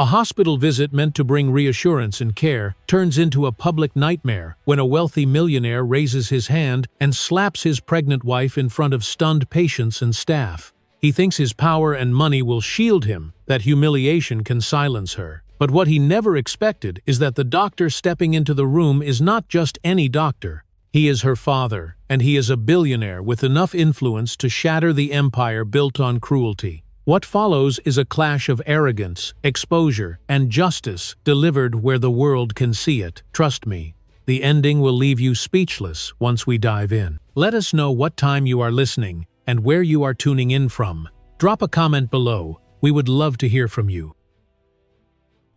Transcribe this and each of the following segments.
A hospital visit meant to bring reassurance and care turns into a public nightmare when a wealthy millionaire raises his hand and slaps his pregnant wife in front of stunned patients and staff. He thinks his power and money will shield him, that humiliation can silence her. But what he never expected is that the doctor stepping into the room is not just any doctor. He is her father, and he is a billionaire with enough influence to shatter the empire built on cruelty. What follows is a clash of arrogance, exposure, and justice delivered where the world can see it. Trust me, the ending will leave you speechless once we dive in. Let us know what time you are listening and where you are tuning in from. Drop a comment below. We would love to hear from you.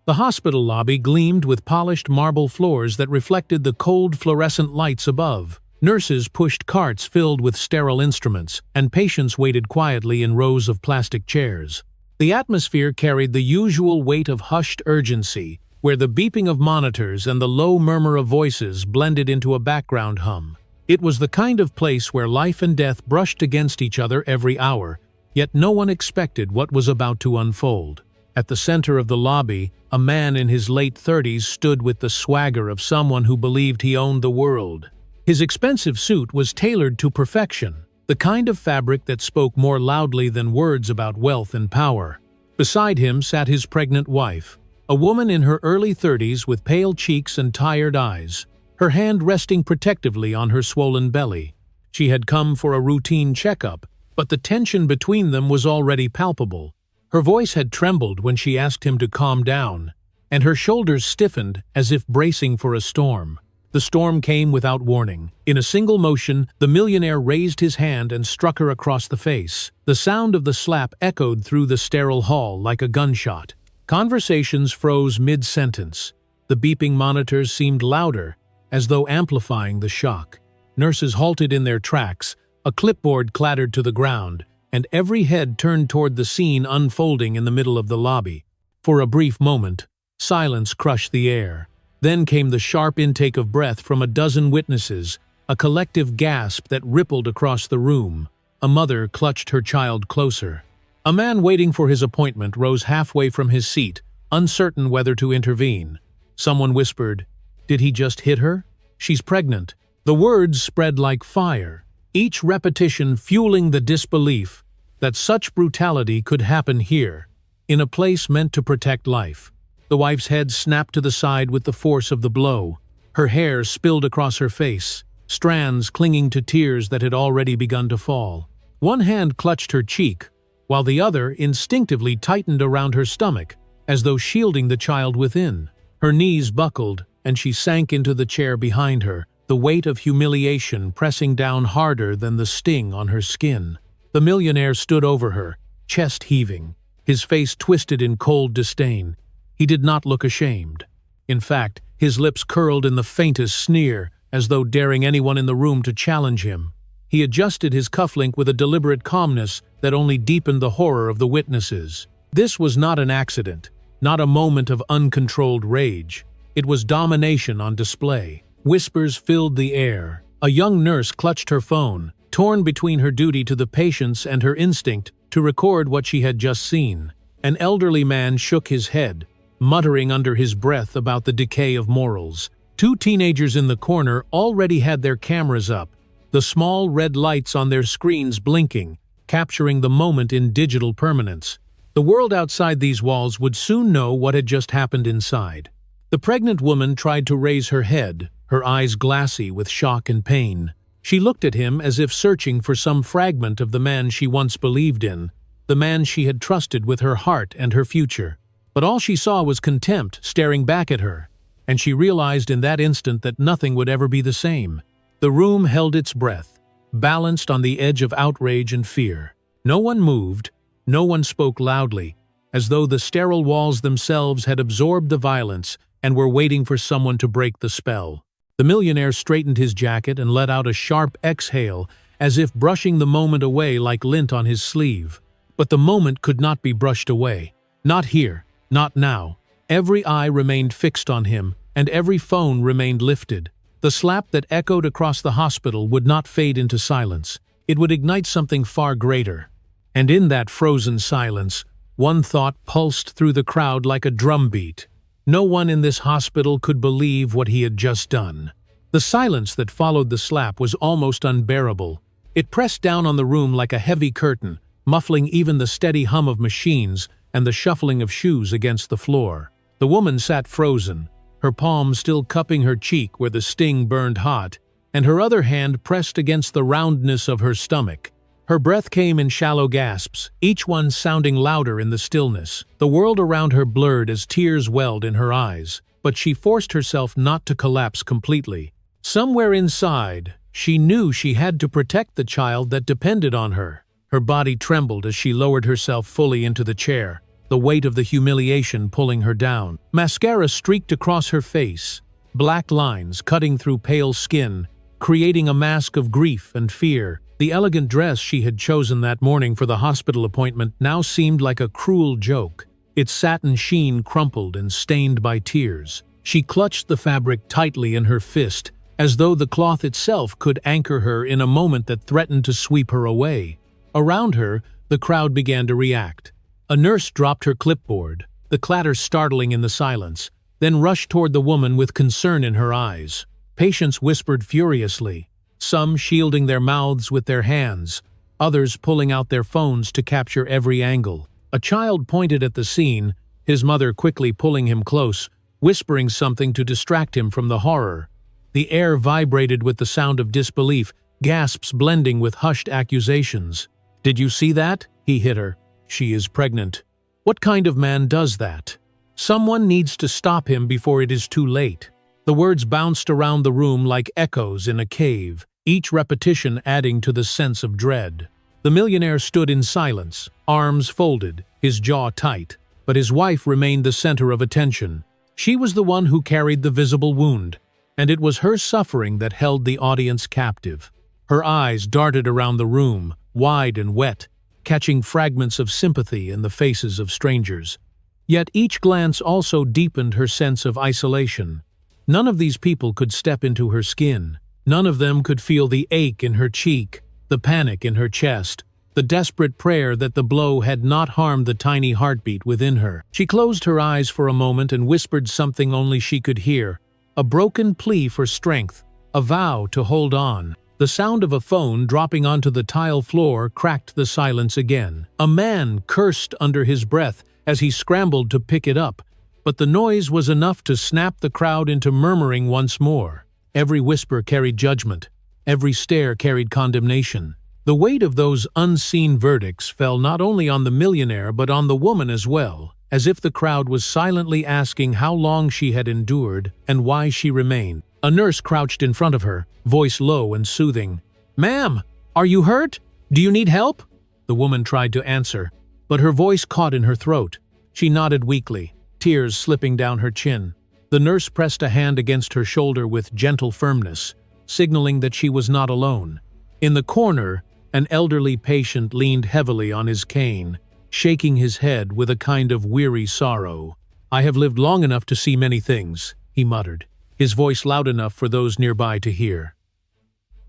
The hospital lobby gleamed with polished marble floors that reflected the cold fluorescent lights above. Nurses pushed carts filled with sterile instruments, and patients waited quietly in rows of plastic chairs. The atmosphere carried the usual weight of hushed urgency, where the beeping of monitors and the low murmur of voices blended into a background hum. It was the kind of place where life and death brushed against each other every hour, yet no one expected what was about to unfold. At the center of the lobby, a man in his late 30s stood with the swagger of someone who believed he owned the world. His expensive suit was tailored to perfection, the kind of fabric that spoke more loudly than words about wealth and power. Beside him sat his pregnant wife, a woman in her early 30s with pale cheeks and tired eyes, her hand resting protectively on her swollen belly. She had come for a routine checkup, but the tension between them was already palpable. Her voice had trembled when she asked him to calm down, and her shoulders stiffened as if bracing for a storm. The storm came without warning. In a single motion, the millionaire raised his hand and struck her across the face. The sound of the slap echoed through the sterile hall like a gunshot. Conversations froze mid-sentence. The beeping monitors seemed louder, as though amplifying the shock. Nurses halted in their tracks, a clipboard clattered to the ground, and every head turned toward the scene unfolding in the middle of the lobby. For a brief moment, silence crushed the air. Then came the sharp intake of breath from a dozen witnesses, a collective gasp that rippled across the room. A mother clutched her child closer. A man waiting for his appointment rose halfway from his seat, uncertain whether to intervene. Someone whispered, "Did he just hit her? She's pregnant." The words spread like fire, each repetition fueling the disbelief that such brutality could happen here, in a place meant to protect life. The wife's head snapped to the side with the force of the blow. Her hair spilled across her face, strands clinging to tears that had already begun to fall. One hand clutched her cheek, while the other instinctively tightened around her stomach, as though shielding the child within. Her knees buckled, and she sank into the chair behind her, the weight of humiliation pressing down harder than the sting on her skin. The millionaire stood over her, chest heaving, his face twisted in cold disdain. He did not look ashamed. In fact, his lips curled in the faintest sneer, as though daring anyone in the room to challenge him. He adjusted his cufflink with a deliberate calmness that only deepened the horror of the witnesses. This was not an accident, not a moment of uncontrolled rage. It was domination on display. Whispers filled the air. A young nurse clutched her phone, torn between her duty to the patients and her instinct to record what she had just seen. An elderly man shook his head, muttering under his breath about the decay of morals. Two teenagers in the corner already had their cameras up, the small red lights on their screens blinking, capturing the moment in digital permanence. The world outside these walls would soon know what had just happened inside. The pregnant woman tried to raise her head, her eyes glassy with shock and pain. She looked at him as if searching for some fragment of the man she once believed in, the man she had trusted with her heart and her future. But all she saw was contempt staring back at her, and she realized in that instant that nothing would ever be the same. The room held its breath, balanced on the edge of outrage and fear. No one moved, no one spoke loudly, as though the sterile walls themselves had absorbed the violence and were waiting for someone to break the spell. The millionaire straightened his jacket and let out a sharp exhale, as if brushing the moment away like lint on his sleeve. But the moment could not be brushed away. Not here. Not now. Every eye remained fixed on him, and every phone remained lifted. The slap that echoed across the hospital would not fade into silence. It would ignite something far greater. And in that frozen silence, One thought pulsed through the crowd like a drumbeat. No one in this hospital could believe what he had just done. The silence that followed the slap was almost unbearable. It pressed down on the room like a heavy curtain, muffling even the steady hum of machines and the shuffling of shoes against the floor. The woman sat frozen, her palm still cupping her cheek where the sting burned hot, and her other hand pressed against the roundness of her stomach. Her breath came in shallow gasps, each one sounding louder in the stillness. The world around her blurred as tears welled in her eyes, but she forced herself not to collapse completely. Somewhere inside, she knew she had to protect the child that depended on her. Her body trembled as she lowered herself fully into the chair, the weight of the humiliation pulling her down. Mascara streaked across her face, black lines cutting through pale skin, creating a mask of grief and fear. The elegant dress she had chosen that morning for the hospital appointment now seemed like a cruel joke. Its satin sheen crumpled and stained by tears. She clutched the fabric tightly in her fist, as though the cloth itself could anchor her in a moment that threatened to sweep her away. Around her, the crowd began to react. A nurse dropped her clipboard, the clatter startling in the silence, then rushed toward the woman with concern in her eyes. Patients whispered furiously, some shielding their mouths with their hands, others pulling out their phones to capture every angle. A child pointed at the scene, his mother quickly pulling him close, whispering something to distract him from the horror. The air vibrated with the sound of disbelief, gasps blending with hushed accusations. "Did you see that?" he hit her. "She is pregnant." What kind of man does that? Someone needs to stop him before it is too late. The words bounced around the room like echoes in a cave, each repetition adding to the sense of dread. The millionaire stood in silence, arms folded, his jaw tight, but his wife remained the center of attention. She was the one who carried the visible wound, and it was her suffering that held the audience captive. Her eyes darted around the room, wide and wet, catching fragments of sympathy in the faces of strangers. Yet each glance also deepened her sense of isolation. None of these people could step into her skin. None of them could feel the ache in her cheek, the panic in her chest, the desperate prayer that the blow had not harmed the tiny heartbeat within her. She closed her eyes for a moment and whispered something only she could hear, a broken plea for strength, a vow to hold on. The sound of a phone dropping onto the tile floor cracked the silence again. A man cursed under his breath as he scrambled to pick it up, but the noise was enough to snap the crowd into murmuring once more. Every whisper carried judgment. Every stare carried condemnation. The weight of those unseen verdicts fell not only on the millionaire but on the woman as well, as if the crowd was silently asking how long she had endured and why she remained. A nurse crouched in front of her, voice low and soothing. "Ma'am, are you hurt? Do you need help?" The woman tried to answer, but her voice caught in her throat. She nodded weakly, tears slipping down her chin. The nurse pressed a hand against her shoulder with gentle firmness, signaling that she was not alone. In the corner, an elderly patient leaned heavily on his cane, shaking his head with a kind of weary sorrow. "I have lived long enough to see many things," he muttered, his voice loud enough for those nearby to hear.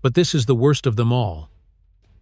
"But this is the worst of them all."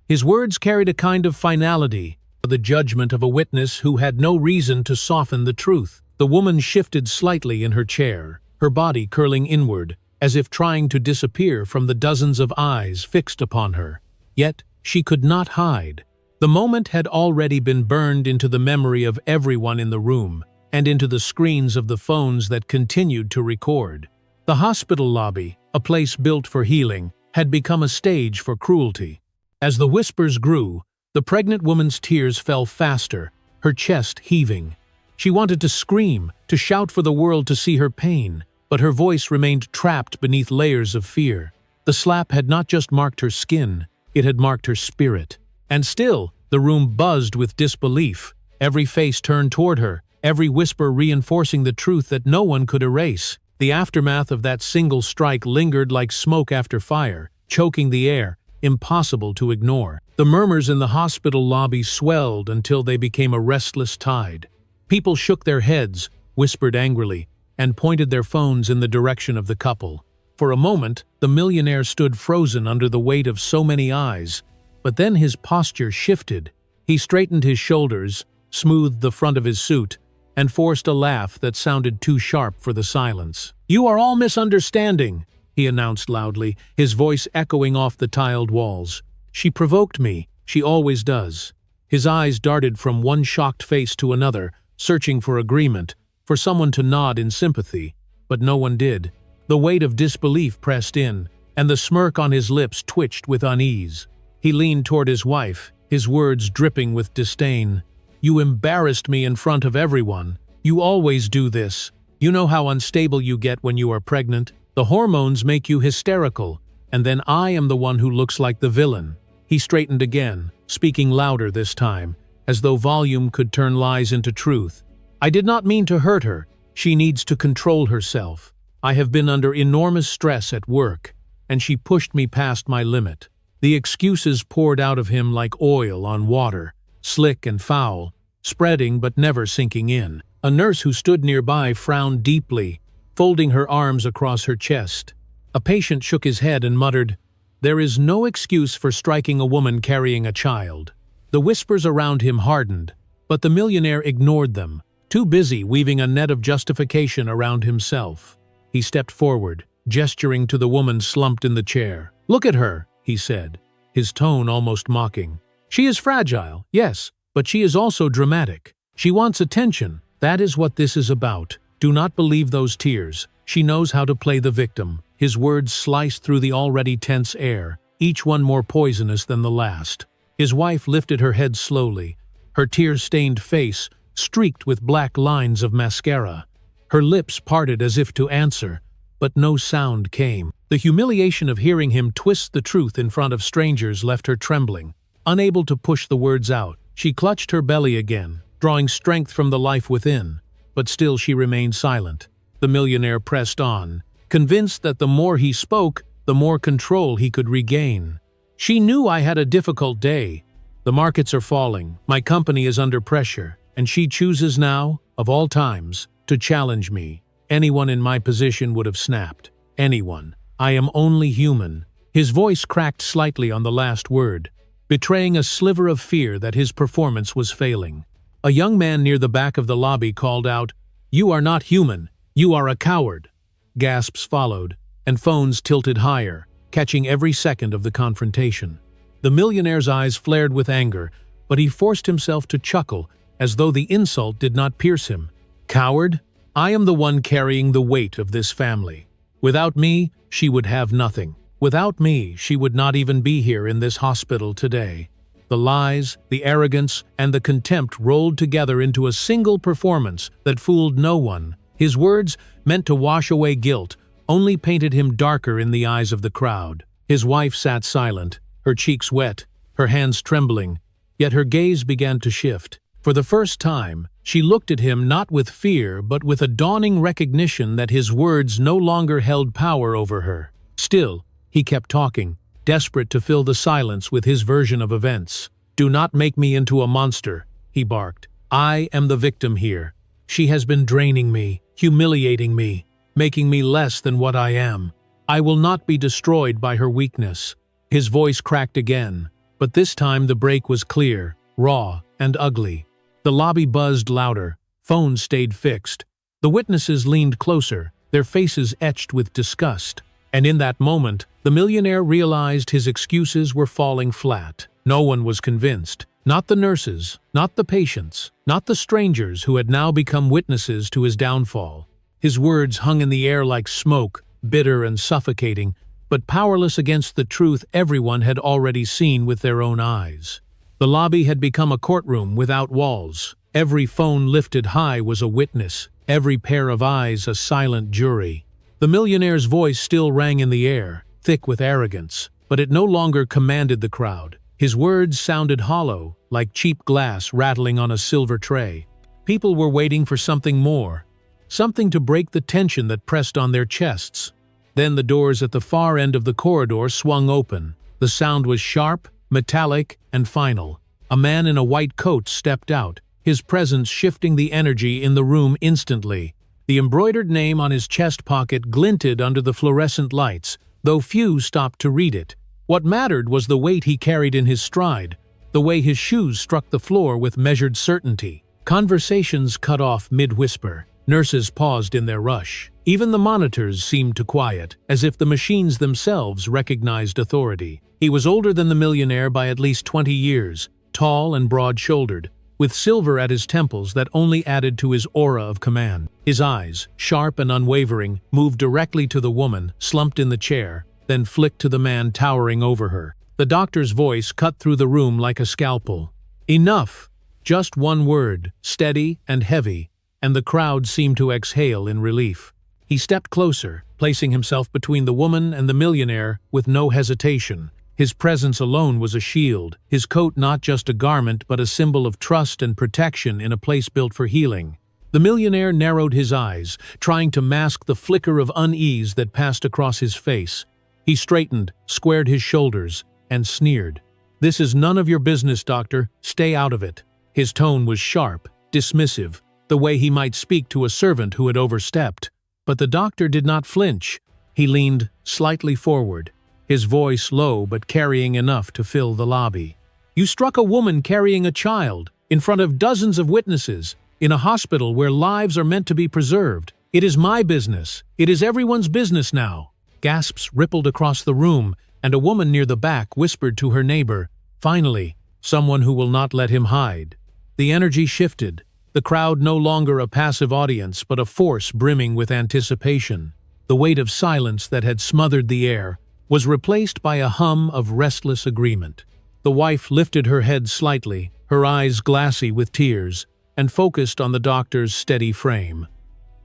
His words carried a kind of finality, the judgment of a witness who had no reason to soften the truth. The woman shifted slightly in her chair, her body curling inward, as if trying to disappear from the dozens of eyes fixed upon her. Yet she could not hide. The moment had already been burned into the memory of everyone in the room, and into the screens of the phones that continued to record. The hospital lobby, a place built for healing, had become a stage for cruelty. As the whispers grew, the pregnant woman's tears fell faster, her chest heaving. She wanted to scream, to shout for the world to see her pain, but her voice remained trapped beneath layers of fear. The slap had not just marked her skin, it had marked her spirit. And still, the room buzzed with disbelief, every face turned toward her, every whisper reinforcing the truth that no one could erase. The aftermath of that single strike lingered like smoke after fire, choking the air, impossible to ignore. The murmurs in the hospital lobby swelled until they became a restless tide. People shook their heads, whispered angrily, and pointed their phones in the direction of the couple. For a moment, the millionaire stood frozen under the weight of so many eyes, but then his posture shifted. He straightened his shoulders, smoothed the front of his suit, and forced a laugh that sounded too sharp for the silence. "You are all misunderstanding," he announced loudly, his voice echoing off the tiled walls. "She provoked me. She always does." His eyes darted from one shocked face to another, searching for agreement, for someone to nod in sympathy, but no one did. The weight of disbelief pressed in, and the smirk on his lips twitched with unease. He leaned toward his wife, his words dripping with disdain. "You embarrassed me in front of everyone. You always do this. You know how unstable you get when you are pregnant. The hormones make you hysterical, and then I am the one who looks like the villain." He straightened again, speaking louder this time, as though volume could turn lies into truth. "I did not mean to hurt her. She needs to control herself. I have been under enormous stress at work, and she pushed me past my limit." The excuses poured out of him like oil on water, slick and foul, spreading but never sinking in. A nurse who stood nearby frowned deeply, folding her arms across her chest. A patient shook his head and muttered, "There is no excuse for striking a woman carrying a child." The whispers around him hardened, but the millionaire ignored them, too busy weaving a net of justification around himself. He stepped forward, gesturing to the woman slumped in the chair. "Look at her," he said, his tone almost mocking. "She is fragile, yes, but she is also dramatic. She wants attention. That is what this is about. Do not believe those tears. She knows how to play the victim." His words sliced through the already tense air, each one more poisonous than the last. His wife lifted her head slowly, her tear-stained face streaked with black lines of mascara. Her lips parted as if to answer, but no sound came. The humiliation of hearing him twist the truth in front of strangers left her trembling. Unable to push the words out, she clutched her belly again, drawing strength from the life within, but still she remained silent. The millionaire pressed on, convinced that the more he spoke, the more control he could regain. "She knew I had a difficult day. The markets are falling, my company is under pressure, and she chooses now, of all times, to challenge me. Anyone in my position would have snapped. Anyone. I am only human." His voice cracked slightly on the last word, betraying a sliver of fear that his performance was failing. A young man near the back of the lobby called out, "You are not human. You are a coward." Gasps followed, and phones tilted higher, catching every second of the confrontation. The millionaire's eyes flared with anger, but he forced himself to chuckle, as though the insult did not pierce him. "Coward? I am the one carrying the weight of this family. Without me, she would have nothing. Without me, she would not even be here in this hospital today." The lies, the arrogance, and the contempt rolled together into a single performance that fooled no one. His words, meant to wash away guilt, only painted him darker in the eyes of the crowd. His wife sat silent, her cheeks wet, her hands trembling, yet her gaze began to shift. For the first time, she looked at him not with fear but with a dawning recognition that his words no longer held power over her. Still, he kept talking, desperate to fill the silence with his version of events. "Do not make me into a monster," he barked. "I am the victim here. She has been draining me, humiliating me, making me less than what I am. I will not be destroyed by her weakness." His voice cracked again, but this time the break was clear, raw, and ugly. The lobby buzzed louder, phones stayed fixed. The witnesses leaned closer, their faces etched with disgust. And in that moment, the millionaire realized his excuses were falling flat. No one was convinced. Not the nurses, not the patients, not the strangers who had now become witnesses to his downfall. His words hung in the air like smoke, bitter and suffocating, but powerless against the truth everyone had already seen with their own eyes. The lobby had become a courtroom without walls. Every phone lifted high was a witness, every pair of eyes a silent jury. The millionaire's voice still rang in the air, thick with arrogance, but it no longer commanded the crowd. His words sounded hollow, like cheap glass rattling on a silver tray. People were waiting for something more, something to break the tension that pressed on their chests. Then the doors at the far end of the corridor swung open. The sound was sharp, metallic, and final. A man in a white coat stepped out, his presence shifting the energy in the room instantly. The embroidered name on his chest pocket glinted under the fluorescent lights, though few stopped to read it. What mattered was the weight he carried in his stride, the way his shoes struck the floor with measured certainty. Conversations cut off mid-whisper. Nurses paused in their rush. Even the monitors seemed to quiet, as if the machines themselves recognized authority. He was older than the millionaire by at least 20 years, tall and broad-shouldered, with silver at his temples that only added to his aura of command. His eyes, sharp and unwavering, moved directly to the woman, slumped in the chair, then flicked to the man towering over her. The doctor's voice cut through the room like a scalpel. "Enough!" Just one word, steady and heavy, and the crowd seemed to exhale in relief. He stepped closer, placing himself between the woman and the millionaire with no hesitation. His presence alone was a shield, his coat not just a garment but a symbol of trust and protection in a place built for healing. The millionaire narrowed his eyes, trying to mask the flicker of unease that passed across his face. He straightened, squared his shoulders, and sneered. "This is none of your business, doctor. Stay out of it." His tone was sharp, dismissive, the way he might speak to a servant who had overstepped. But the doctor did not flinch. He leaned slightly forward, his voice low but carrying enough to fill the lobby. "You struck a woman carrying a child, in front of dozens of witnesses, in a hospital where lives are meant to be preserved. It is my business. It is everyone's business now." Gasps rippled across the room, and a woman near the back whispered to her neighbor, "Finally, someone who will not let him hide." The energy shifted, the crowd no longer a passive audience but a force brimming with anticipation. The weight of silence that had smothered the air was replaced by a hum of restless agreement. The wife lifted her head slightly, her eyes glassy with tears, and focused on the doctor's steady frame.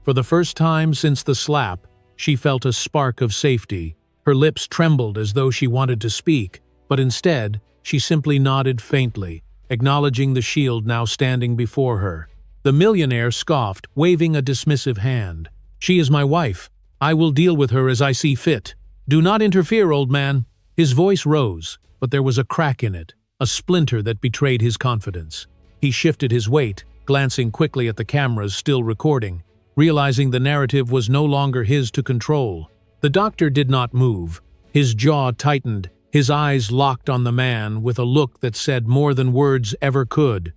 For the first time since the slap, she felt a spark of safety. Her lips trembled as though she wanted to speak, but instead, she simply nodded faintly, acknowledging the shield now standing before her. The millionaire scoffed, waving a dismissive hand. "She is my wife. I will deal with her as I see fit. Do not interfere, old man." His voice rose, but there was a crack in it, a splinter that betrayed his confidence. He shifted his weight, glancing quickly at the cameras still recording, realizing the narrative was no longer his to control. The doctor did not move. His jaw tightened, his eyes locked on the man with a look that said more than words ever could.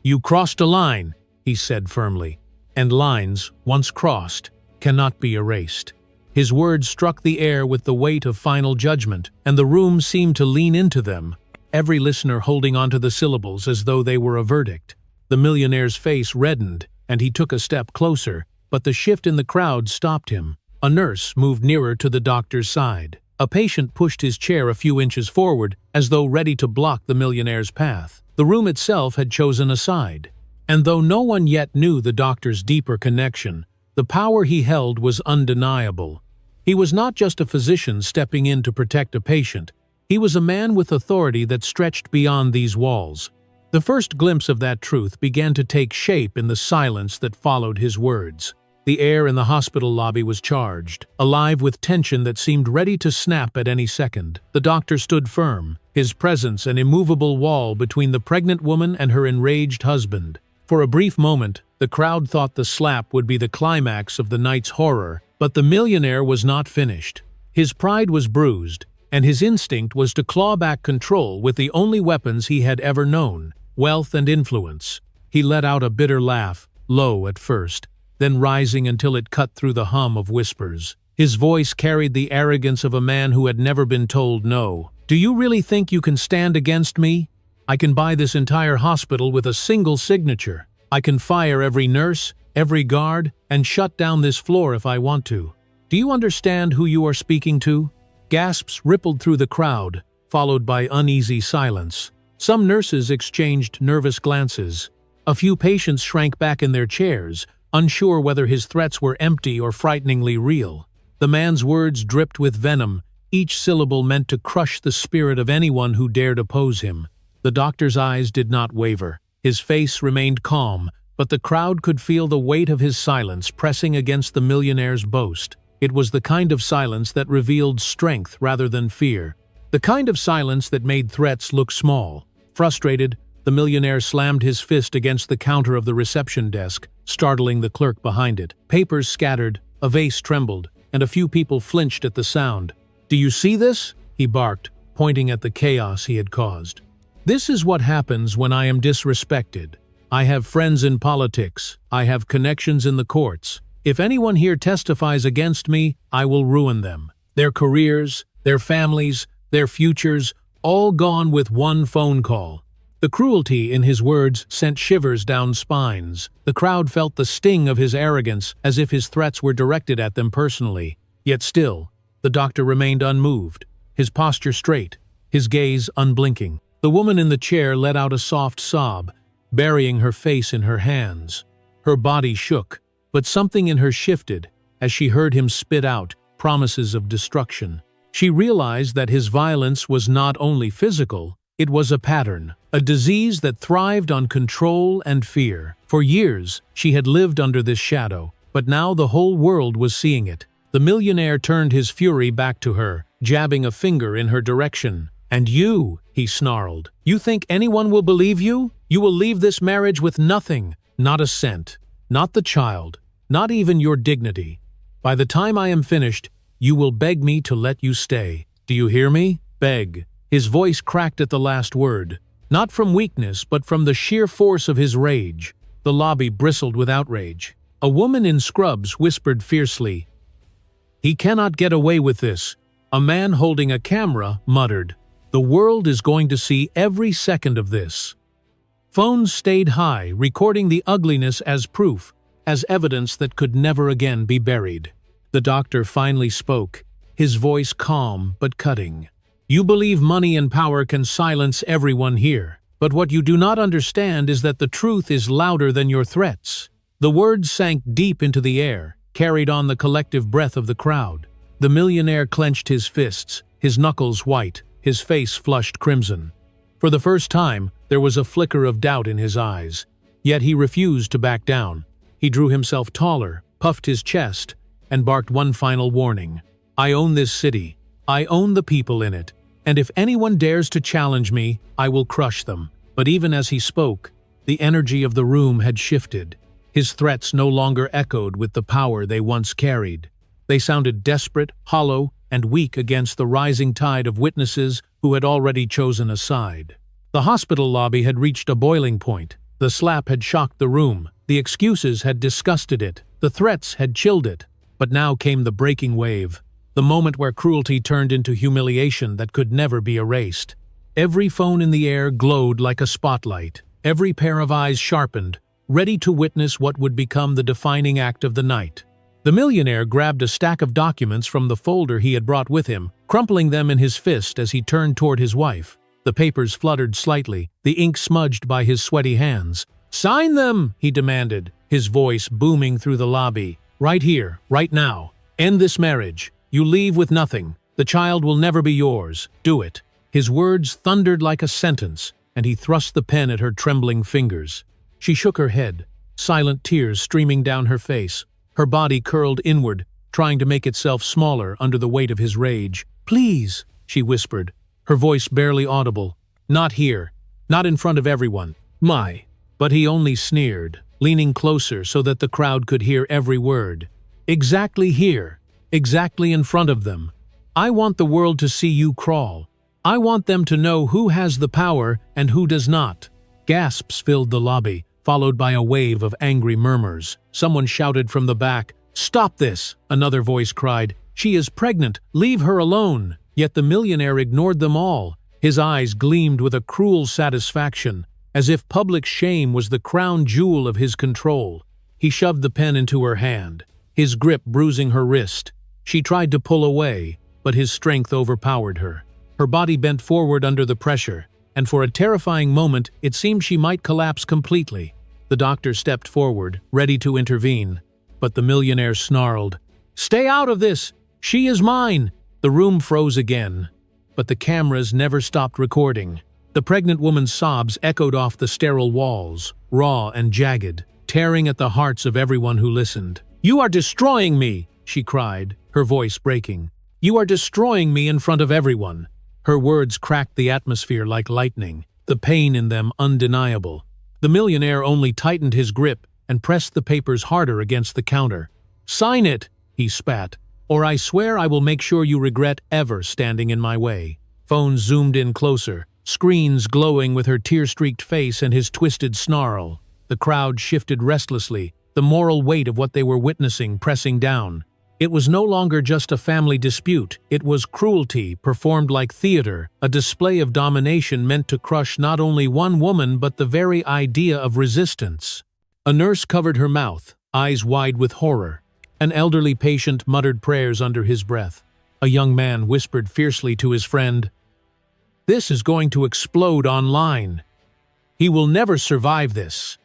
"You crossed a line," he said firmly, "and lines, once crossed, cannot be erased." His words struck the air with the weight of final judgment, and the room seemed to lean into them, every listener holding onto the syllables as though they were a verdict. The millionaire's face reddened, and he took a step closer, but the shift in the crowd stopped him. A nurse moved nearer to the doctor's side. A patient pushed his chair a few inches forward, as though ready to block the millionaire's path. The room itself had chosen a side. And though no one yet knew the doctor's deeper connection, the power he held was undeniable. He was not just a physician stepping in to protect a patient. He was a man with authority that stretched beyond these walls. The first glimpse of that truth began to take shape in the silence that followed his words. The air in the hospital lobby was charged, alive with tension that seemed ready to snap at any second. The doctor stood firm, his presence an immovable wall between the pregnant woman and her enraged husband. For a brief moment, the crowd thought the slap would be the climax of the night's horror, but the millionaire was not finished. His pride was bruised, and his instinct was to claw back control with the only weapons he had ever known: wealth and influence. He let out a bitter laugh, low at first, then rising until it cut through the hum of whispers. His voice carried the arrogance of a man who had never been told no. "Do you really think you can stand against me? I can buy this entire hospital with a single signature. I can fire every nurse, every guard, and shut down this floor if I want to. Do you understand who you are speaking to?" Gasps rippled through the crowd, followed by uneasy silence. Some nurses exchanged nervous glances. A few patients shrank back in their chairs, unsure whether his threats were empty or frighteningly real. The man's words dripped with venom, each syllable meant to crush the spirit of anyone who dared oppose him. The doctor's eyes did not waver. His face remained calm, but the crowd could feel the weight of his silence pressing against the millionaire's boast. It was the kind of silence that revealed strength rather than fear. The kind of silence that made threats look small. Frustrated, the millionaire slammed his fist against the counter of the reception desk, startling the clerk behind it. Papers scattered, a vase trembled, and a few people flinched at the sound. "Do you see this?" he barked, pointing at the chaos he had caused. This is what happens when I am disrespected. I have friends in politics. I have connections in the courts. If anyone here testifies against me, I will ruin them. Their careers, their families, their futures, all gone with one phone call." The cruelty in his words sent shivers down spines. The crowd felt the sting of his arrogance, as if his threats were directed at them personally. Yet still, the doctor remained unmoved, his posture straight, his gaze unblinking. The woman in the chair let out a soft sob, burying her face in her hands. Her body shook, but something in her shifted as she heard him spit out promises of destruction. She realized that his violence was not only physical, it was a pattern, a disease that thrived on control and fear. For years, she had lived under this shadow, but now the whole world was seeing it. The millionaire turned his fury back to her, jabbing a finger in her direction. "And you," he snarled, "you think anyone will believe you? You will leave this marriage with nothing, not a cent, not the child, not even your dignity. By the time I am finished, you will beg me to let you stay. Do you hear me? Beg." His voice cracked at the last word, not from weakness but from the sheer force of his rage. The lobby bristled with outrage. A woman in scrubs whispered fiercely, "He cannot get away with this." A man holding a camera muttered, "The world is going to see every second of this." Phones stayed high, recording the ugliness as proof, as evidence that could never again be buried. The doctor finally spoke, his voice calm but cutting. "You believe money and power can silence everyone here, but what you do not understand is that the truth is louder than your threats." The words sank deep into the air, carried on the collective breath of the crowd. The millionaire clenched his fists, his knuckles white, his face flushed crimson. For the first time, there was a flicker of doubt in his eyes. Yet he refused to back down. He drew himself taller, puffed his chest, and barked one final warning. "I own this city. I own the people in it. And if anyone dares to challenge me, I will crush them." But even as he spoke, the energy of the room had shifted. His threats no longer echoed with the power they once carried. They sounded desperate, hollow, and weak against the rising tide of witnesses who had already chosen a side. The hospital lobby had reached a boiling point. The slap had shocked the room. The excuses had disgusted it. The threats had chilled it. But now came the breaking wave. The moment where cruelty turned into humiliation that could never be erased. Every phone in the air glowed like a spotlight. Every pair of eyes sharpened, ready to witness what would become the defining act of the night. The millionaire grabbed a stack of documents from the folder he had brought with him, crumpling them in his fist as he turned toward his wife. The papers fluttered slightly, the ink smudged by his sweaty hands. "Sign them!" he demanded, his voice booming through the lobby. "Right here, right now. End this marriage. You leave with nothing. The child will never be yours. Do it." His words thundered like a sentence, and he thrust the pen at her trembling fingers. She shook her head, silent tears streaming down her face. Her body curled inward, trying to make itself smaller under the weight of his rage. "Please," she whispered, her voice barely audible. "Not here. Not in front of everyone. My." But he only sneered, leaning closer so that the crowd could hear every word. "Exactly here. Exactly in front of them. I want the world to see you crawl. I want them to know who has the power and who does not." Gasps filled the lobby, followed by a wave of angry murmurs. Someone shouted from the back, "Stop this!" Another voice cried, "She is pregnant. Leave her alone." Yet the millionaire ignored them all. His eyes gleamed with a cruel satisfaction, as if public shame was the crown jewel of his control. He shoved the pen into her hand, his grip bruising her wrist. She tried to pull away, but his strength overpowered her. Her body bent forward under the pressure, and for a terrifying moment it seemed she might collapse completely. The doctor stepped forward, ready to intervene, but the millionaire snarled, "Stay out of this! She is mine!" The room froze again, but the cameras never stopped recording. The pregnant woman's sobs echoed off the sterile walls, raw and jagged, tearing at the hearts of everyone who listened. "You are destroying me!" she cried, her voice breaking. "You are destroying me in front of everyone." Her words cracked the atmosphere like lightning, the pain in them undeniable. The millionaire only tightened his grip and pressed the papers harder against the counter. "Sign it," he spat, "or I swear I will make sure you regret ever standing in my way." Phones zoomed in closer, screens glowing with her tear-streaked face and his twisted snarl. The crowd shifted restlessly, the moral weight of what they were witnessing pressing down. It was no longer just a family dispute, it was cruelty performed like theater, a display of domination meant to crush not only one woman but the very idea of resistance. A nurse covered her mouth, eyes wide with horror. An elderly patient muttered prayers under his breath. A young man whispered fiercely to his friend, "This is going to explode online. He will never survive this."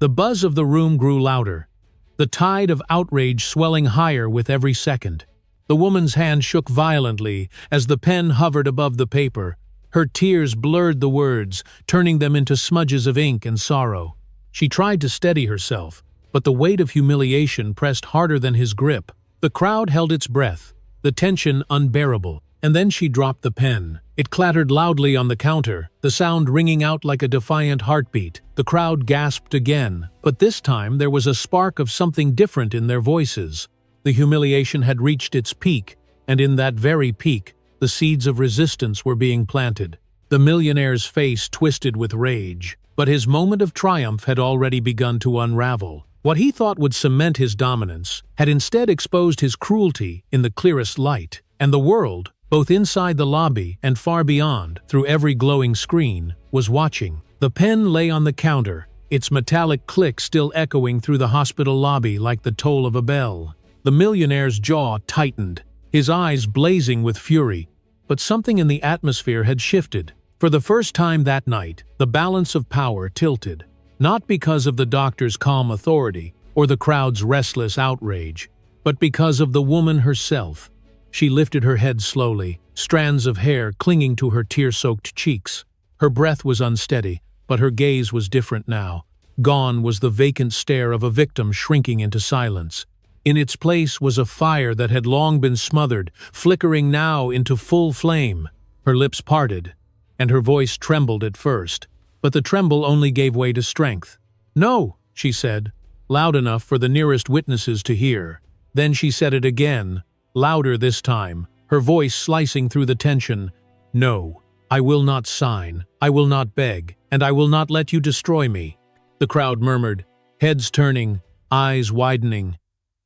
The buzz of the room grew louder, the tide of outrage swelling higher with every second. The woman's hand shook violently as the pen hovered above the paper. Her tears blurred the words, turning them into smudges of ink and sorrow. She tried to steady herself, but the weight of humiliation pressed harder than his grip. The crowd held its breath, the tension unbearable, and then she dropped the pen. It clattered loudly on the counter, the sound ringing out like a defiant heartbeat. The crowd gasped again, but this time there was a spark of something different in their voices. The humiliation had reached its peak, and in that very peak, the seeds of resistance were being planted. The millionaire's face twisted with rage, but his moment of triumph had already begun to unravel. What he thought would cement his dominance had instead exposed his cruelty in the clearest light, and the world, both inside the lobby and far beyond, through every glowing screen, was watching. The pen lay on the counter, its metallic click still echoing through the hospital lobby like the toll of a bell. The millionaire's jaw tightened, his eyes blazing with fury, but something in the atmosphere had shifted. For the first time that night, the balance of power tilted, not because of the doctor's calm authority or the crowd's restless outrage, but because of the woman herself. She lifted her head slowly, strands of hair clinging to her tear-soaked cheeks. Her breath was unsteady, but her gaze was different now. Gone was the vacant stare of a victim shrinking into silence. In its place was a fire that had long been smothered, flickering now into full flame. Her lips parted, and her voice trembled at first, but the tremble only gave way to strength. "No," she said, loud enough for the nearest witnesses to hear. Then she said it again, louder this time, her voice slicing through the tension. "No, I will not sign, I will not beg, and I will not let you destroy me." The crowd murmured, heads turning, eyes widening.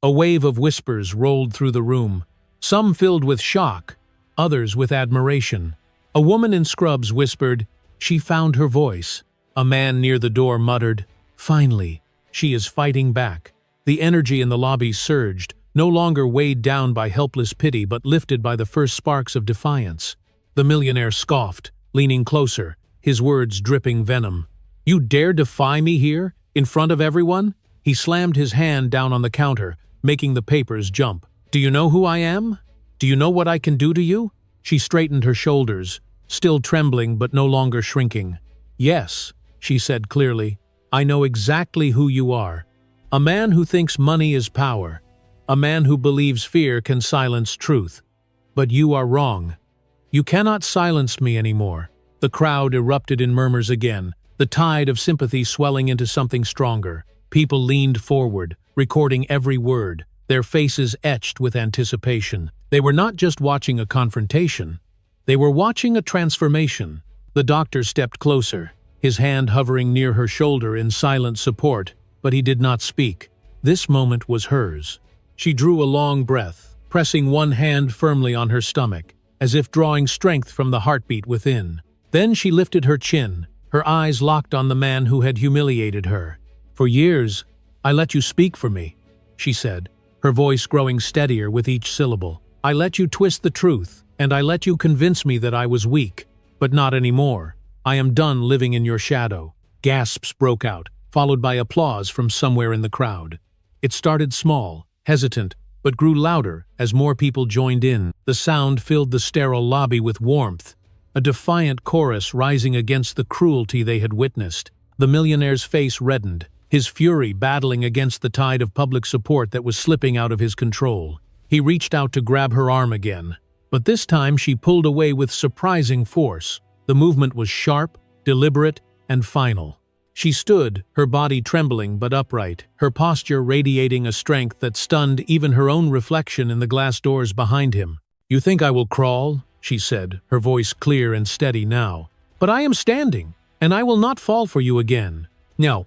A wave of whispers rolled through the room, some filled with shock, others with admiration. A woman in scrubs whispered, "She found her voice." A man near the door muttered, "Finally, she is fighting back." The energy in the lobby surged, no longer weighed down by helpless pity but lifted by the first sparks of defiance. The millionaire scoffed, leaning closer, his words dripping venom. "You dare defy me here, in front of everyone?" He slammed his hand down on the counter, making the papers jump. "Do you know who I am? Do you know what I can do to you?" She straightened her shoulders, still trembling but no longer shrinking. "Yes," she said clearly, "I know exactly who you are. A man who thinks money is power. A man who believes fear can silence truth. But you are wrong. You cannot silence me anymore." The crowd erupted in murmurs again, the tide of sympathy swelling into something stronger. People leaned forward, recording every word, their faces etched with anticipation. They were not just watching a confrontation. They were watching a transformation. The doctor stepped closer, his hand hovering near her shoulder in silent support, but he did not speak. This moment was hers. She drew a long breath, pressing one hand firmly on her stomach, as if drawing strength from the heartbeat within. Then she lifted her chin, her eyes locked on the man who had humiliated her. "For years, I let you speak for me," she said, her voice growing steadier with each syllable. "I let you twist the truth, and I let you convince me that I was weak. But not anymore. I am done living in your shadow." Gasps broke out, followed by applause from somewhere in the crowd. It started small, hesitant, but grew louder as more people joined in. The sound filled the sterile lobby with warmth, a defiant chorus rising against the cruelty they had witnessed. The millionaire's face reddened, his fury battling against the tide of public support that was slipping out of his control. He reached out to grab her arm again, but this time she pulled away with surprising force. The movement was sharp, deliberate, and final. She stood, her body trembling but upright, her posture radiating a strength that stunned even her own reflection in the glass doors behind him. "You think I will crawl?" she said, her voice clear and steady now. But I am standing, and I will not fall for you again. No."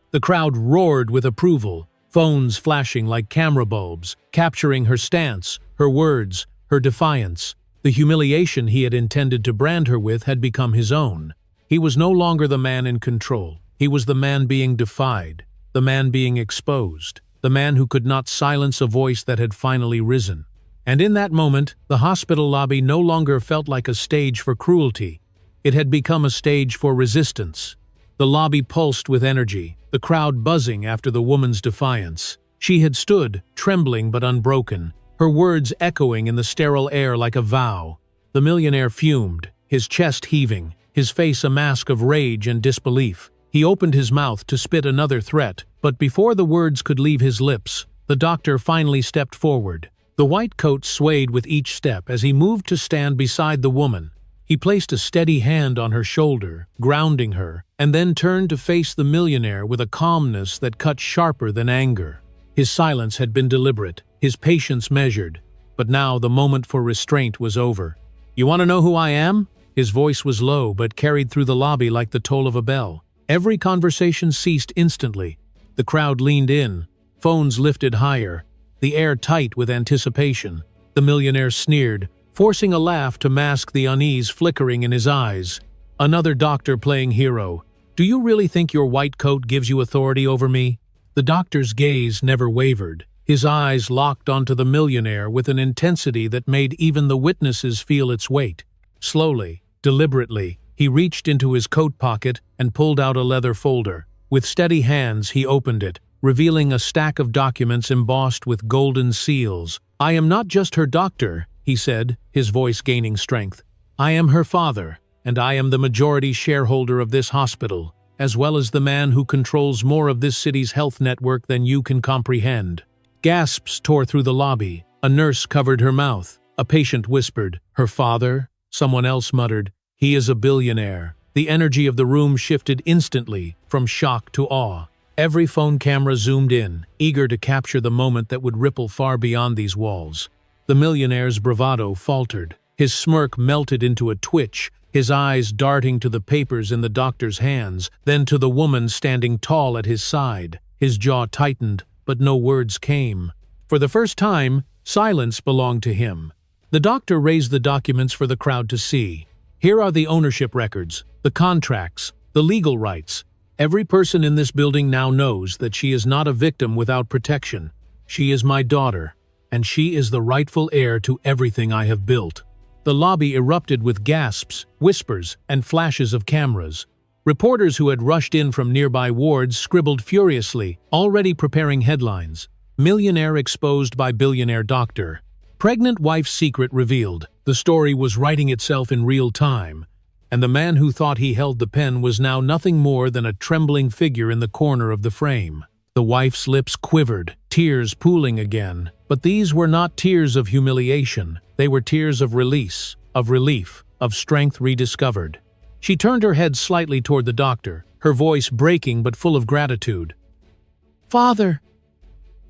The crowd roared with approval, phones flashing like camera bulbs, capturing her stance, her words, her defiance. The humiliation he had intended to brand her with had become his own. He was no longer the man in control. He was the man being defied, the man being exposed, the man who could not silence a voice that had finally risen. And in that moment, the hospital lobby no longer felt like a stage for cruelty. It had become a stage for resistance. The lobby pulsed with energy, the crowd buzzing after the woman's defiance. She had stood, trembling but unbroken, her words echoing in the sterile air like a vow. The millionaire fumed, his chest heaving, his face a mask of rage and disbelief. He opened his mouth to spit another threat, but before the words could leave his lips, the doctor finally stepped forward. The white coat swayed with each step as he moved to stand beside the woman. He placed a steady hand on her shoulder, grounding her, and then turned to face the millionaire with a calmness that cut sharper than anger. His silence had been deliberate, his patience measured, but now the moment for restraint was over. "You want to know who I am?" His voice was low but carried through the lobby like the toll of a bell. Every conversation ceased instantly. The crowd leaned in, phones lifted higher, the air tight with anticipation. The millionaire sneered, forcing a laugh to mask the unease flickering in his eyes. "Another doctor playing hero. Do you really think your white coat gives you authority over me?" The doctor's gaze never wavered, his eyes locked onto the millionaire with an intensity that made even the witnesses feel its weight. Slowly, deliberately, he reached into his coat pocket and pulled out a leather folder. With steady hands, he opened it, revealing a stack of documents embossed with golden seals. "I am not just her doctor," he said, his voice gaining strength. "I am her father, and I am the majority shareholder of this hospital, as well as the man who controls more of this city's health network than you can comprehend." Gasps tore through the lobby. A nurse covered her mouth. A patient whispered, "Her father?" Someone else muttered, "He is a billionaire." The energy of the room shifted instantly, from shock to awe. Every phone camera zoomed in, eager to capture the moment that would ripple far beyond these walls. The millionaire's bravado faltered. His smirk melted into a twitch, his eyes darting to the papers in the doctor's hands, then to the woman standing tall at his side. His jaw tightened, but no words came. For the first time, silence belonged to him. The doctor raised the documents for the crowd to see. "Here are the ownership records, the contracts, the legal rights. Every person in this building now knows that she is not a victim without protection. She is my daughter, and she is the rightful heir to everything I have built." The lobby erupted with gasps, whispers, and flashes of cameras. Reporters who had rushed in from nearby wards scribbled furiously, already preparing headlines. "Millionaire exposed by billionaire doctor. Pregnant wife's secret revealed." The story was writing itself in real time, and the man who thought he held the pen was now nothing more than a trembling figure in the corner of the frame. The wife's lips quivered, tears pooling again, but these were not tears of humiliation. They were tears of release, of relief, of strength rediscovered. She turned her head slightly toward the doctor, her voice breaking but full of gratitude. "Father!"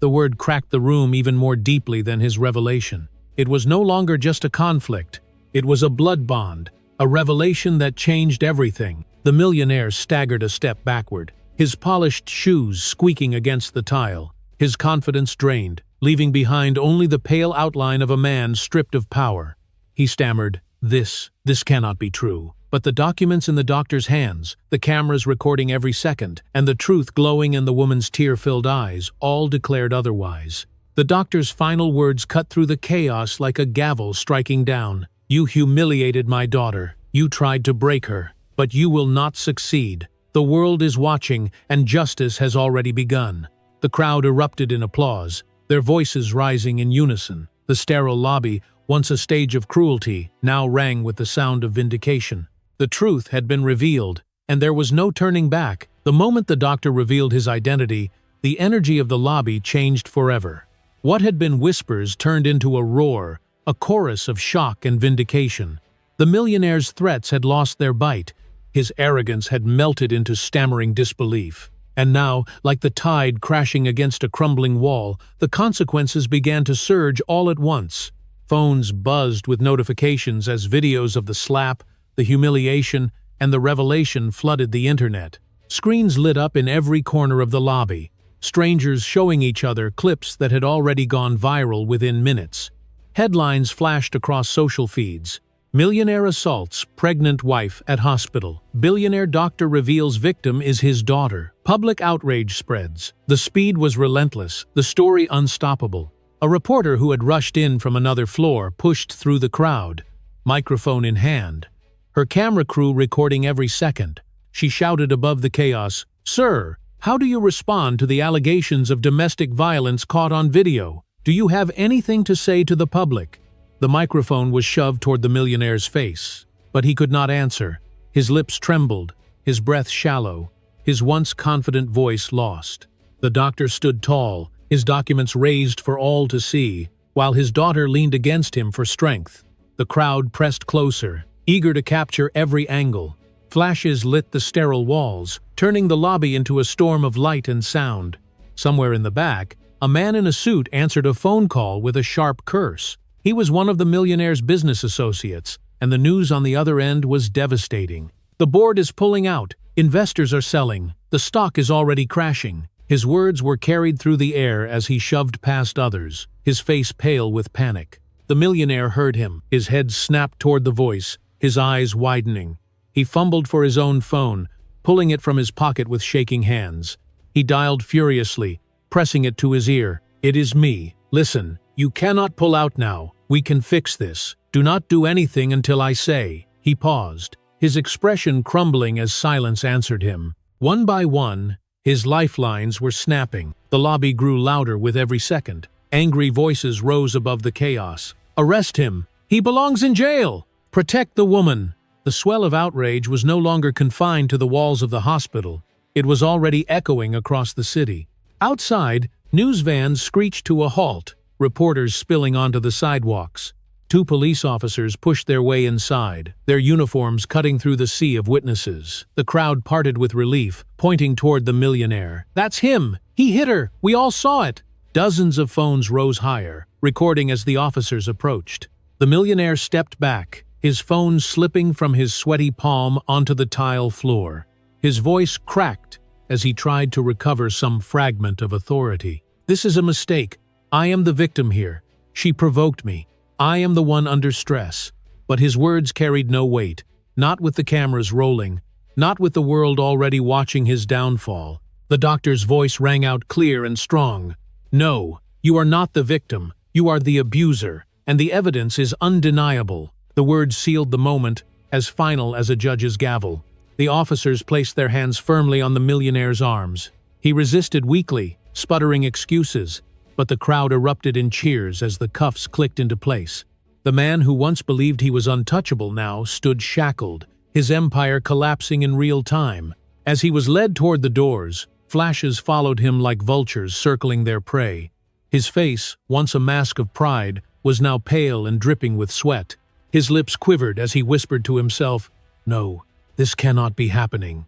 The word cracked the room even more deeply than his revelation. It was no longer just a conflict. It was a blood bond, a revelation that changed everything. The millionaire staggered a step backward, his polished shoes squeaking against the tile, his confidence drained, leaving behind only the pale outline of a man stripped of power. He stammered, This cannot be true." But the documents in the doctor's hands, the cameras recording every second, and the truth glowing in the woman's tear-filled eyes all declared otherwise. The doctor's final words cut through the chaos like a gavel striking down. "You humiliated my daughter. You tried to break her. But you will not succeed. The world is watching, and justice has already begun." The crowd erupted in applause, their voices rising in unison. The sterile lobby, once a stage of cruelty, now rang with the sound of vindication. The truth had been revealed, and there was no turning back. The moment the doctor revealed his identity, the energy of the lobby changed forever. What had been whispers turned into a roar, a chorus of shock and vindication. The millionaire's threats had lost their bite. His arrogance had melted into stammering disbelief. And now, like the tide crashing against a crumbling wall, the consequences began to surge all at once. Phones buzzed with notifications as videos of the slap, the humiliation, and the revelation flooded the internet. Screens lit up in every corner of the lobby, strangers showing each other clips that had already gone viral within minutes. Headlines flashed across social feeds. Millionaire assaults pregnant wife at hospital. Billionaire doctor reveals victim is his daughter. Public outrage spreads. The speed was relentless, the story unstoppable. A reporter who had rushed in from another floor pushed through the crowd, microphone in hand. Her camera crew recording every second. She shouted above the chaos, "Sir, how do you respond to the allegations of domestic violence caught on video? Do you have anything to say to the public?" The microphone was shoved toward the millionaire's face, but he could not answer. His lips trembled, his breath shallow, his once confident voice lost. The doctor stood tall, his documents raised for all to see, while his daughter leaned against him for strength. The crowd pressed closer, eager to capture every angle. Flashes lit the sterile walls, turning the lobby into a storm of light and sound. Somewhere in the back, a man in a suit answered a phone call with a sharp curse. He was one of the millionaire's business associates, and the news on the other end was devastating. "The board is pulling out. Investors are selling. The stock is already crashing." His words were carried through the air as he shoved past others, his face pale with panic. The millionaire heard him. His head snapped toward the voice, his eyes widening. He fumbled for his own phone, pulling it from his pocket with shaking hands. He dialed furiously, pressing it to his ear. "It is me. Listen. You cannot pull out now. We can fix this. Do not do anything until I say." He paused, his expression crumbling as silence answered him. One by one, his lifelines were snapping. The lobby grew louder with every second. Angry voices rose above the chaos. "Arrest him! He belongs in jail! Protect the woman!" The swell of outrage was no longer confined to the walls of the hospital. It was already echoing across the city. Outside, news vans screeched to a halt, reporters spilling onto the sidewalks. Two police officers pushed their way inside, their uniforms cutting through the sea of witnesses. The crowd parted with relief, pointing toward the millionaire. "That's him! He hit her! We all saw it!" Dozens of phones rose higher, recording as the officers approached. The millionaire stepped back, his phone slipping from his sweaty palm onto the tile floor. His voice cracked as he tried to recover some fragment of authority. "This is a mistake. I am the victim here. She provoked me. I am the one under stress." But his words carried no weight, not with the cameras rolling, not with the world already watching his downfall. The doctor's voice rang out clear and strong. "No, you are not the victim. You are the abuser, and the evidence is undeniable." The words sealed the moment, as final as a judge's gavel. The officers placed their hands firmly on the millionaire's arms. He resisted weakly, sputtering excuses, but the crowd erupted in cheers as the cuffs clicked into place. The man who once believed he was untouchable now stood shackled, his empire collapsing in real time. As he was led toward the doors, flashes followed him like vultures circling their prey. His face, once a mask of pride, was now pale and dripping with sweat. His lips quivered as he whispered to himself, "No, this cannot be happening."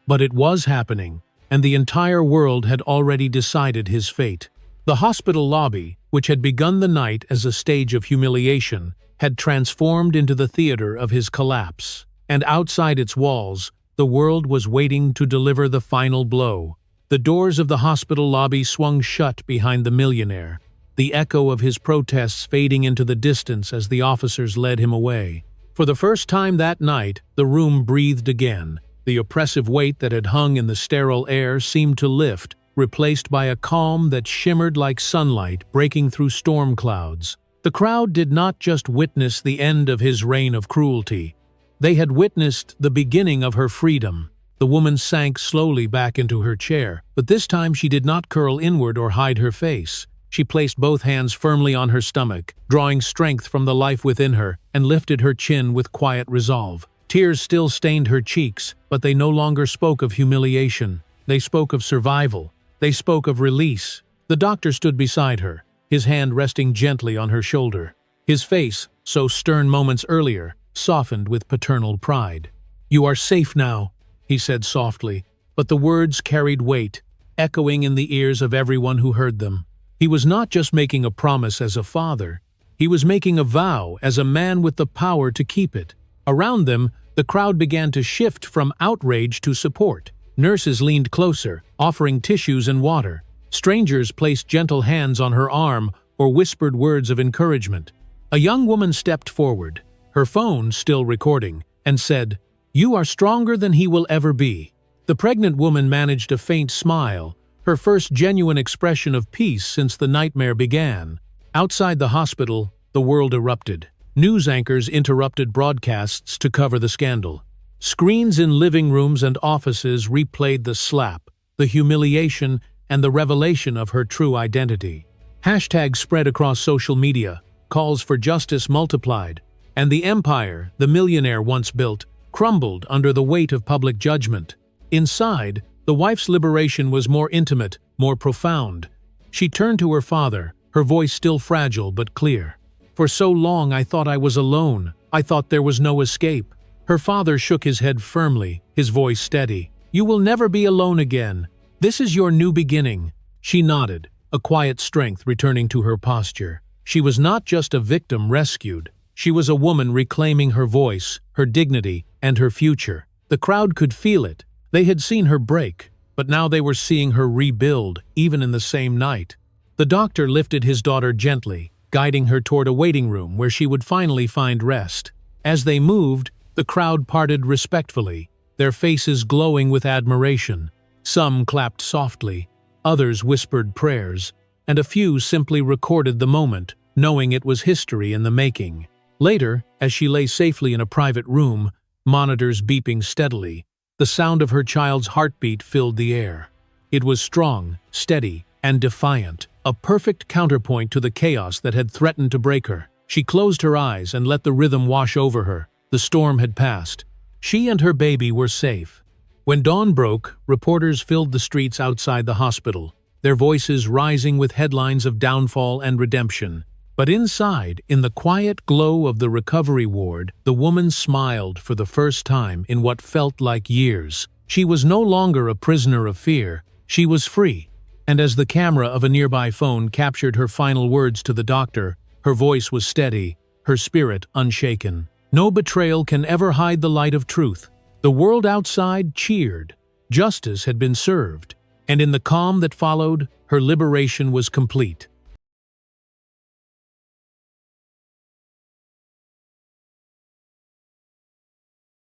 But it was happening, and the entire world had already decided his fate. The hospital lobby, which had begun the night as a stage of humiliation, had transformed into the theater of his collapse. And outside its walls, the world was waiting to deliver the final blow. The doors of the hospital lobby swung shut behind the millionaire, the echo of his protests fading into the distance as the officers led him away. For the first time that night, the room breathed again. The oppressive weight that had hung in the sterile air seemed to lift, replaced by a calm that shimmered like sunlight breaking through storm clouds. The crowd did not just witness the end of his reign of cruelty. They had witnessed the beginning of her freedom. The woman sank slowly back into her chair, but this time she did not curl inward or hide her face. She placed both hands firmly on her stomach, drawing strength from the life within her, and lifted her chin with quiet resolve. Tears still stained her cheeks, but they no longer spoke of humiliation. They spoke of survival. They spoke of release. The doctor stood beside her, his hand resting gently on her shoulder. His face, so stern moments earlier, softened with paternal pride. "You are safe now," he said softly, but the words carried weight, echoing in the ears of everyone who heard them. He was not just making a promise as a father. He was making a vow as a man with the power to keep it. Around them, The crowd began to shift from outrage to support. Nurses leaned closer, offering tissues and water. Strangers placed gentle hands on her arm or whispered words of encouragement. A young woman stepped forward, her phone still recording, and said, "You are stronger than he will ever be." The pregnant woman managed a faint smile, her first genuine expression of peace since the nightmare began. Outside the hospital, the world erupted. News anchors interrupted broadcasts to cover the scandal. Screens in living rooms and offices replayed the slap, the humiliation, and the revelation of her true identity. Hashtags spread across social media, calls for justice multiplied, and the empire the millionaire once built crumbled under the weight of public judgment. Inside, the wife's liberation was more intimate, more profound. She turned to her father, her voice still fragile but clear. "For so long I thought I was alone. I thought there was no escape." Her father shook his head firmly, his voice steady. "You will never be alone again. This is your new beginning." She nodded, a quiet strength returning to her posture. She was not just a victim rescued. She was a woman reclaiming her voice, her dignity, and her future. The crowd could feel it. They had seen her break, but now they were seeing her rebuild, even in the same night. The doctor lifted his daughter gently, guiding her toward a waiting room where she would finally find rest. As they moved, the crowd parted respectfully, their faces glowing with admiration. Some clapped softly, others whispered prayers, and a few simply recorded the moment, knowing it was history in the making. Later, as she lay safely in a private room, monitors beeping steadily, the sound of her child's heartbeat filled the air. It was strong, steady, and defiant, a perfect counterpoint to the chaos that had threatened to break her. She closed her eyes and let the rhythm wash over her. The storm had passed. She and her baby were safe. When dawn broke, reporters filled the streets outside the hospital, their voices rising with headlines of downfall and redemption. But inside, in the quiet glow of the recovery ward, the woman smiled for the first time in what felt like years. She was no longer a prisoner of fear. She was free. And as the camera of a nearby phone captured her final words to the doctor, her voice was steady, her spirit unshaken. No betrayal can ever hide the light of truth. The world outside cheered. Justice had been served. And in the calm that followed, her liberation was complete.